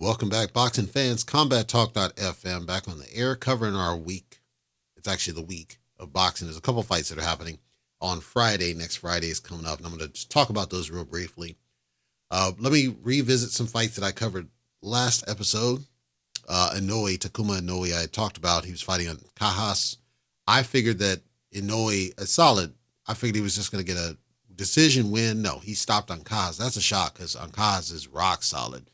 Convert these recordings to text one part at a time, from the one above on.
Welcome back, boxing fans. CombatTalk.fm back on the air, covering our week. It's actually the week of boxing. There's a couple fights that are happening on Friday. Next Friday is coming up, and I'm going to just talk about those real briefly. Let me revisit some fights that I covered last episode. Takuma Inoue, I talked about. He was fighting on Cajas. I figured that Inoue, a solid, I figured he was just going to get a decision win. No, he stopped on Cajas. That's a shock because Cajas is rock solid.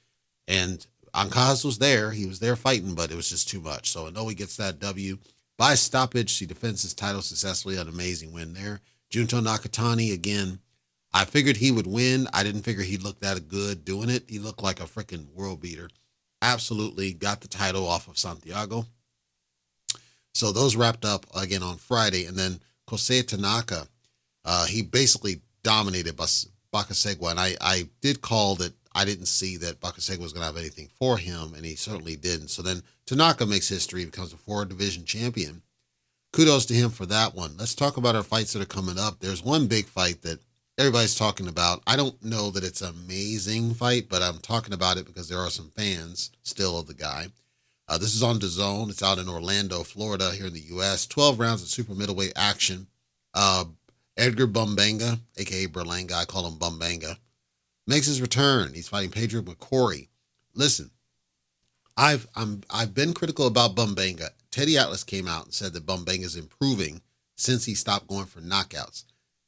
And Ankaz was there. He was there fighting, but it was just too much. So Inoue gets that W by stoppage. He defends his title successfully. An amazing win there. Junto Nakatani, again, I figured he would win. I didn't figure he looked that good doing it. He looked like a freaking world beater. Absolutely got the title off of Santiago. So those wrapped up again on Friday. And then Kosei Tanaka, he basically dominated Bakasegwa. And I did call that I didn't see that Bakasegwa was going to have anything for him, and he certainly didn't. So then Tanaka makes history, becomes a 4-division champion. Kudos to him for that one. Let's talk about our fights that are coming up. There's one big fight that everybody's talking about. I don't know that it's an amazing fight, but I'm talking about it because there are some fans still of the guy. This is on DAZN. It's out in Orlando, Florida, here in the U.S. 12 rounds of super middleweight action. Edgar Bumbanga, a.k.a. Berlanga, I call him Bumbanga, makes his return. He's fighting Padraig McCrory. Listen, I've been critical about Bumbanga. Teddy Atlas came out and said that Bumbanga is improving since he stopped going for knockouts.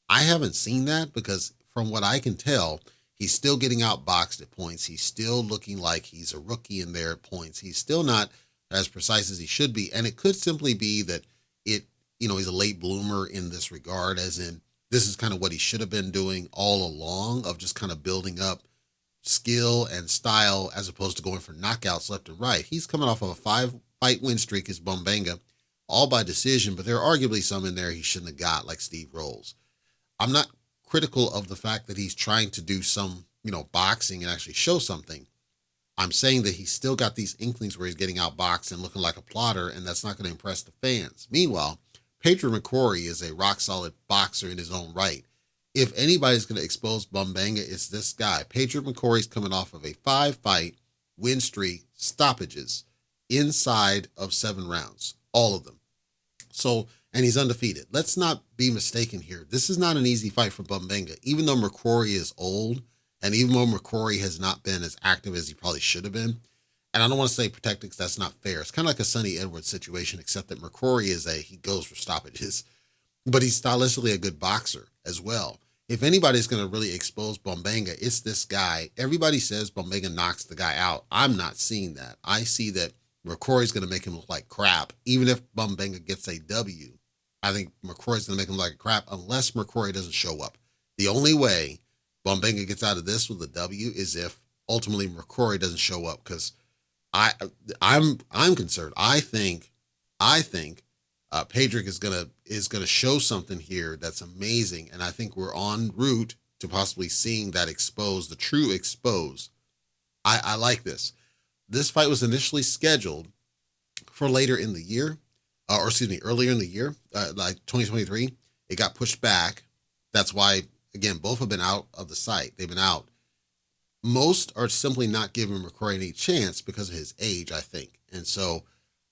I haven't seen that because from what I can tell, he's still getting outboxed at points. He's still looking like he's a rookie in there at points. He's still not as precise as he should be. And it could simply be that he's a late bloomer in this regard, as in this is kind of what he should have been doing all along, of just kind of building up skill and style as opposed to going for knockouts left and right. He's coming off of a 5-fight win streak as Bumbanga, all by decision, but there are arguably some in there he shouldn't have got, like Steve Rolls. I'm not critical of the fact that he's trying to do some, boxing and actually show something. I'm saying that he's still got these inklings where he's getting outboxed and looking like a plotter, and that's not going to impress the fans. Meanwhile, Padraig McCrory is a rock-solid boxer in his own right. If anybody's going to expose Bumbanga, it's this guy. Padraig McCrory's coming off of a 5-fight win streak, stoppages, inside of 7 rounds, all of them. So, and he's undefeated. Let's not be mistaken here. This is not an easy fight for Bumbanga. Even though McCrory is old, and even though McCrory has not been as active as he probably should have been, and I don't want to say protected because that's not fair. It's kind of like a Sonny Edwards situation, except that McCrory he goes for stoppages, but he's stylistically a good boxer as well. If anybody's going to really expose Bumbanga, it's this guy. Everybody says Bumbanga knocks the guy out. I'm not seeing that. I see that McCrory's going to make him look like crap. Even if Bumbanga gets a W, I think McCrory's going to make him like crap unless McCrory doesn't show up. The only way Bumbanga gets out of this with a W is if ultimately McCrory doesn't show up, because I'm concerned. I think Padraig is gonna show something here that's amazing, and I think we're en route to possibly seeing that the true expose. I like this. This fight was initially scheduled for later in the year, earlier in the year, like 2023. It got pushed back. That's why, again, both have been out of the site. They've been out. Most are simply not giving McCrory any chance because of his age, I think. And so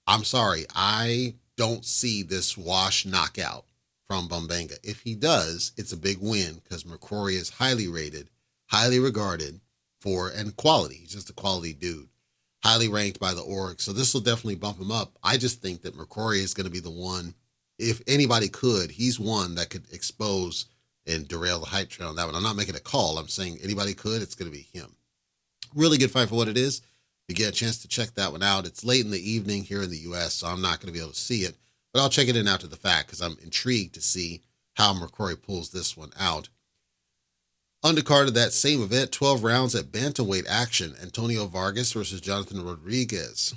I'm sorry. I don't see this wash knockout from Bumbanga. If he does, it's a big win because McCrory is highly rated, highly regarded and quality. He's just a quality dude, highly ranked by the org. So this will definitely bump him up. I just think that McCrory is going to be the one. If anybody could, he's one that could expose and derail the hype train on that one. I'm not making a call. I'm saying anybody could, it's going to be him. Really good fight for what it is. If you get a chance to check that one out, it's late in the evening here in the U.S., so I'm not going to be able to see it, but I'll check it in after the fact because I'm intrigued to see how McCrory pulls this one out. Undercard of that same event, 12 rounds at bantamweight action, Antonio Vargas versus Jonathan Rodriguez.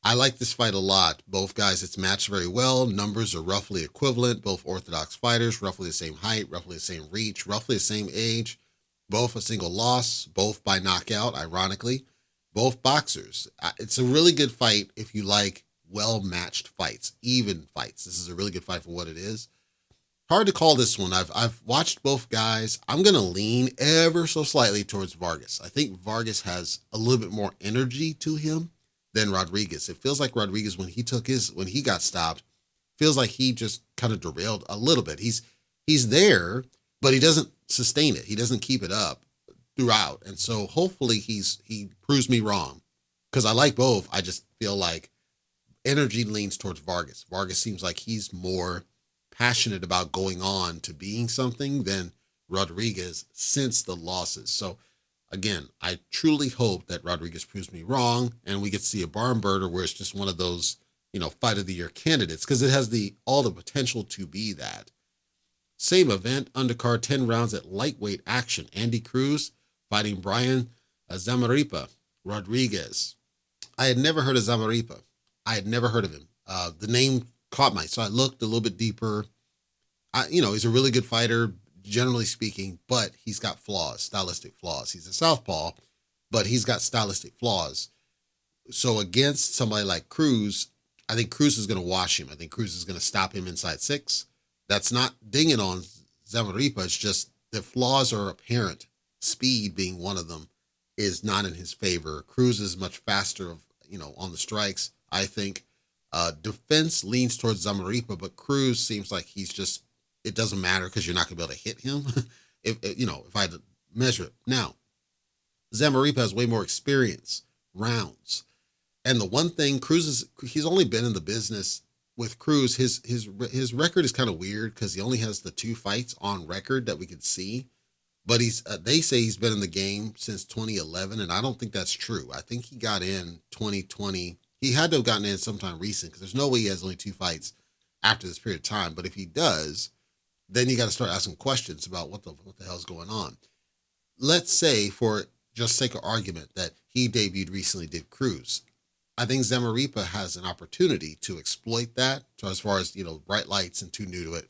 I like this fight a lot. Both guys, it's matched very well. Numbers are roughly equivalent. Both orthodox fighters, roughly the same height, roughly the same reach, roughly the same age. Both a single loss, both by knockout, ironically. Both boxers. It's a really good fight if you like well-matched fights, even fights. This is a really good fight for what it is. hard to call this one. I've watched both guys. I'm gonna lean ever so slightly towards Vargas. I think Vargas has a little bit more energy to him than Rodriguez. It feels like Rodriguez when he got stopped, feels like he just kind of derailed a little bit. He's there, but he doesn't sustain it. He doesn't keep it up throughout. And so hopefully he proves me wrong. Because I like both. I just feel like energy leans towards Vargas. Vargas seems like he's more passionate about going on to being something than Rodriguez since the losses. So again, I truly hope that Rodriguez proves me wrong and we get to see a barn burner where it's just one of those, fight of the year candidates, because it has all the potential to be that. Same event, undercard 10 rounds at lightweight action. Andy Cruz fighting Brian Zamaripa Rodriguez. I had never heard of Zamaripa. I had never heard of him. The name caught my, so I looked a little bit deeper. He's a really good fighter, generally speaking, but he's got flaws, stylistic flaws. He's a southpaw, but he's got stylistic flaws. So against somebody like Cruz, I think Cruz is going to wash him. I think Cruz is going to stop him inside 6. That's not dinging on Zamaripa. It's just the flaws are apparent. Speed being one of them is not in his favor. Cruz is much faster, on the strikes, I think. Defense leans towards Zamaripa, but Cruz seems like it doesn't matter because you're not going to be able to hit him. if I had to measure it. Now, Zamaripa has way more experience, rounds. And the one thing, he's only been in the business with Cruz. His record is kind of weird because he only has the 2 fights on record that we could see. But they say he's been in the game since 2011, and I don't think that's true. I think he got in 2020. He had to have gotten in sometime recent because there's no way he has only 2 fights after this period of time. But if he does, then you got to start asking questions about what the hell's going on. Let's say, for just sake of argument, that he debuted recently, did Cruz. I think Zamaripa has an opportunity to exploit that, so as far as, bright lights and too new to it.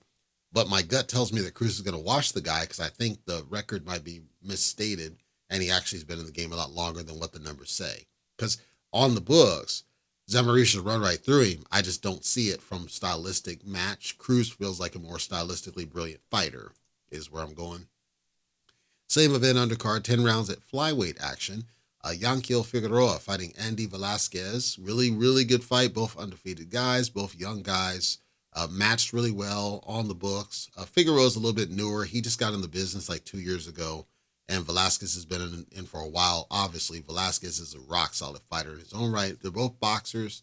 But my gut tells me that Cruz is going to wash the guy because I think the record might be misstated and he actually has been in the game a lot longer than what the numbers say. Because on the books, Zamaripa should run right through him. I just don't see it from stylistic match. Cruz feels like a more stylistically brilliant fighter is where I'm going. Same event undercard, 10 rounds at flyweight action. Yanquiel Figueroa fighting Andy Velasquez. Really, really good fight. Both undefeated guys, both young guys. Matched really well on the books. Figueroa's a little bit newer. He just got in the business like 2 years ago, and Velasquez has been in for a while. Obviously, Velasquez is a rock-solid fighter in his own right. They're both boxers.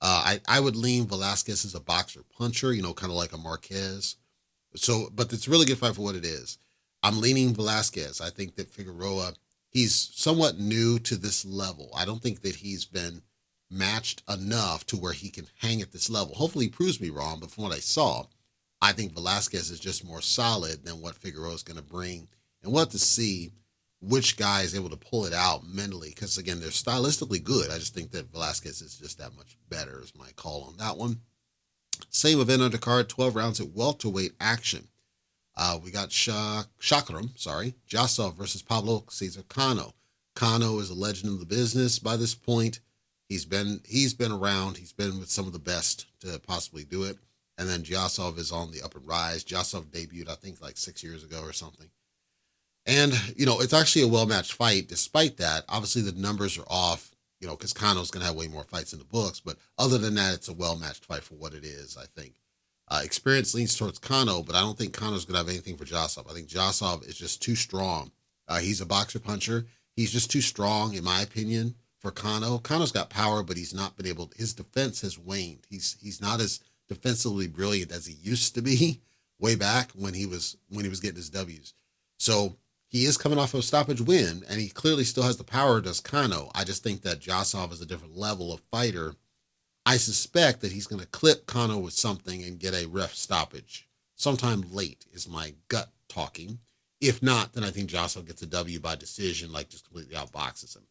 I would lean Velasquez as a boxer-puncher, kind of like a Marquez. So, but it's a really good fight for what it is. I'm leaning Velasquez. I think that Figueroa, he's somewhat new to this level. I don't think that he's been matched enough to where he can hang at this level. Hopefully he proves me wrong, but from what I saw, I think Velasquez is just more solid than what Figueroa is going to bring. And we'll have to see which guy is able to pull it out mentally, because again, they're stylistically good. I just think that Velasquez is just that much better is my call on that one. Same event undercard, 12 rounds at welterweight action. We got Jasov versus Pablo Cesar Cano. Cano is a legend in the business by this point. He's been around. He's been with some of the best to possibly do it. And then Jasov is on the up and rise. Jasov debuted, I think, like 6 years ago or something. And, it's actually a well-matched fight. Despite that, obviously the numbers are off, because Cano's going to have way more fights in the books. But other than that, it's a well-matched fight for what it is, I think. Experience leans towards Cano, but I don't think Cano's going to have anything for Jasov. I think Jasov is just too strong. He's a boxer-puncher. He's just too strong, in my opinion, for Cano. Cano's got power, but he's not been able to, his defense has waned. He's not as defensively brilliant as he used to be way back when he was getting his W's. So he is coming off of a stoppage win, and he clearly still has the power, does Cano. I just think that Jasov is a different level of fighter. I suspect that he's going to clip Cano with something and get a ref stoppage sometime late is my gut talking. If not, then I think Jasov gets a W by decision, like just completely outboxes him.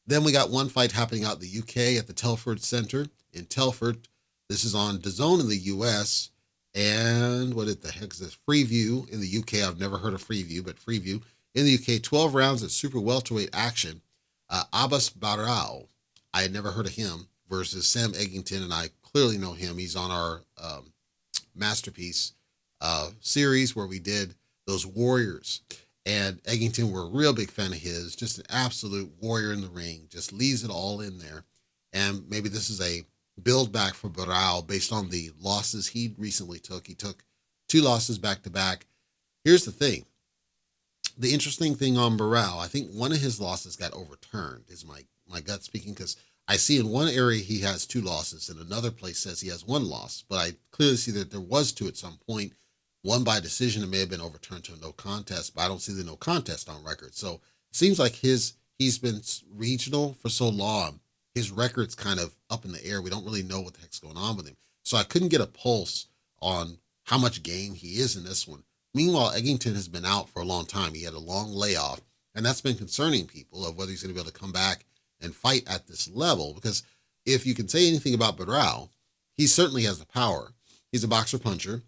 Then we got one fight happening out in the UK at the Telford Center in Telford. This is on DAZN in the US. And what the heck is this? Freeview in the UK. I've never heard of Freeview, but Freeview in the UK. 12 rounds at super welterweight action. Abbas Barao, I had never heard of him, versus Sam Eggington, and I clearly know him. He's on our masterpiece series where we did those warriors. And Eggington, we're a real big fan of his, just an absolute warrior in the ring, just leaves it all in there. And maybe this is a build back for Barao based on the losses he recently took. He took 2 losses back to back. Here's the thing. The interesting thing on Barao, I think one of his losses got overturned, is my gut speaking, because I see in one area he has 2 losses, and another place says he has 1 loss. But I clearly see that there was 2 at some point. One by decision, it may have been overturned to a no contest, but I don't see the no contest on record. So it seems like he's been regional for so long. His record's kind of up in the air. We don't really know what the heck's going on with him. So I couldn't get a pulse on how much game he is in this one. Meanwhile, Eggington has been out for a long time. He had a long layoff, and that's been concerning people of whether he's going to be able to come back and fight at this level. Because if you can say anything about Barao, he certainly has the power. He's a boxer puncher,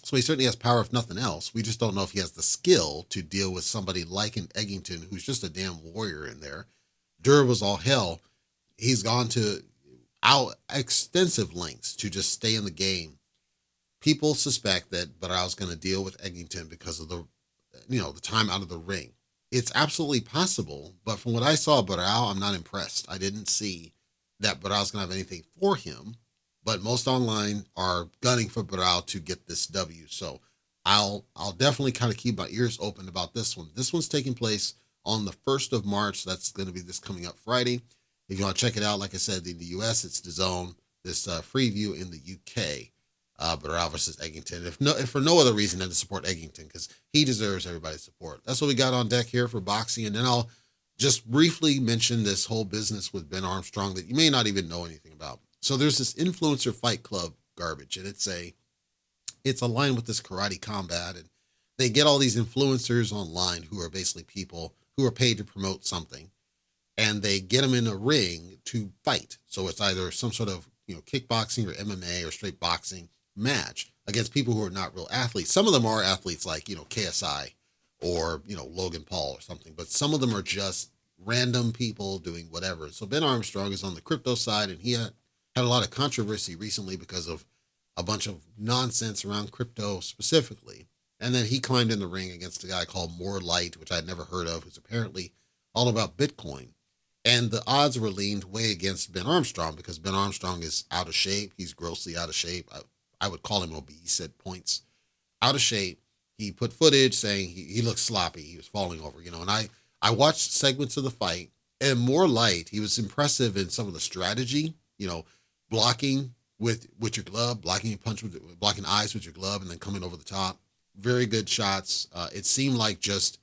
so he certainly has power if nothing else. We just don't know if he has the skill to deal with somebody like an Eggington, who's just a damn warrior in there. Durr was all hell. He's gone to out extensive lengths to just stay in the game. People suspect that Barao's going to deal with Eggington because of the time out of the ring. It's absolutely possible, but from what I saw of Barao, I'm not impressed. I didn't see that Barao's going to have anything for him, but most online are gunning for Barao to get this W. So I'll definitely kind of keep my ears open about this one. This one's taking place on the 1st of March. That's going to be this coming up Friday. If you want to check it out, like I said, in the US, it's DAZN. This free view in the UK. Barao versus Eggington. If for no other reason than to support Eggington, because he deserves everybody's support. That's what we got on deck here for boxing. And then I'll just briefly mention this whole business with Ben Armstrong that you may not even know anything about. So there's this influencer fight club garbage, and it's aligned with this karate combat, and they get all these influencers online who are basically people who are paid to promote something, and they get them in a ring to fight. So it's either some sort of kickboxing or MMA or straight boxing match against people who are not real athletes. Some of them are athletes like, KSI or, Logan Paul or something, but some of them are just random people doing whatever. So Ben Armstrong is on the crypto side, and he had a lot of controversy recently because of a bunch of nonsense around crypto specifically. And then he climbed in the ring against a guy called More Light, which I'd never heard of, who's apparently all about Bitcoin. And the odds were leaned way against Ben Armstrong because Ben Armstrong is out of shape. He's grossly out of shape. I would call him obese at points. Out of shape. He put footage saying he looked sloppy. He was falling over, And I watched segments of the fight, and More Light, he was impressive in some of the strategy, blocking with your glove, blocking eyes with your glove, and then coming over the top. Very good shots. It seemed like just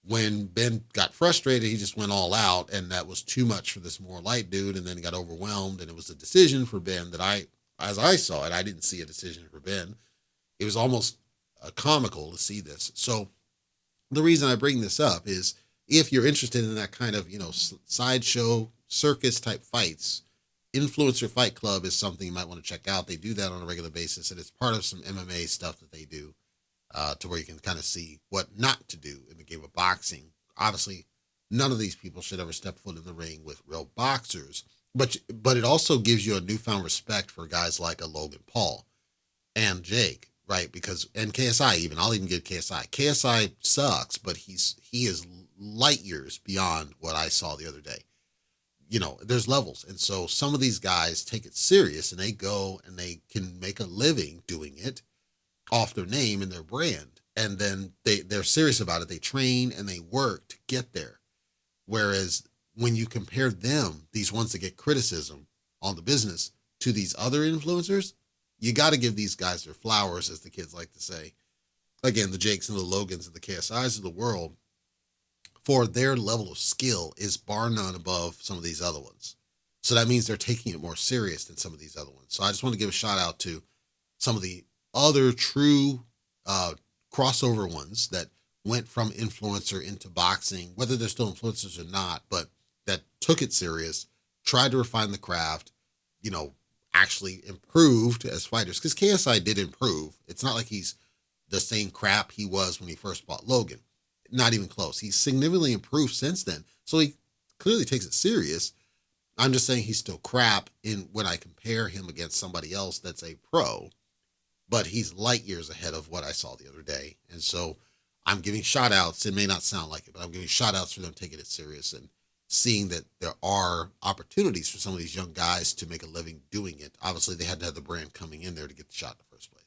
when Ben got frustrated, he just went all out, and that was too much for this More Light dude, and then he got overwhelmed, and it was a decision for Ben that as I saw it, I didn't see a decision for Ben. It was almost comical to see this. So the reason I bring this up is if you're interested in that kind of, sideshow circus type fights, Influencer Fight Club is something you might want to check out. They do that on a regular basis, and it's part of some MMA stuff that they do. To where you can kind of see what not to do in the game of boxing. Obviously, none of these people should ever step foot in the ring with real boxers, but it also gives you a newfound respect for guys like a Logan Paul and Jake, right? And KSI even. I'll even give KSI. KSI sucks, but he is light years beyond what I saw the other day. There's levels, and so some of these guys take it serious, and they go and they can make a living doing it off their name and their brand, and then they're serious about it. They train and they work to get there. Whereas when you compare them, these ones that get criticism on the business, to these other influencers, you got to give these guys their flowers, as the kids like to say. Again, the Jakes and the Logans and the KSIs of the world, for their level of skill is bar none above some of these other ones. So that means they're taking it more serious than some of these other ones. So I just want to give a shout out to some of the other true crossover ones that went from influencer into boxing, whether they're still influencers or not, but that took it serious, tried to refine the craft, actually improved as fighters. Because KSI did improve. It's not like he's the same crap he was when he first fought Logan. Not even close. He's significantly improved since then. So he clearly takes it serious. I'm just saying he's still crap when I compare him against somebody else that's a pro. but he's light years ahead of what I saw the other day. And so I'm giving shout outs. It may not sound like it, but I'm giving shout outs for them taking it serious and seeing that there are opportunities for some of these young guys to make a living doing it. Obviously, they had to have the brand coming in there to get the shot in the first place.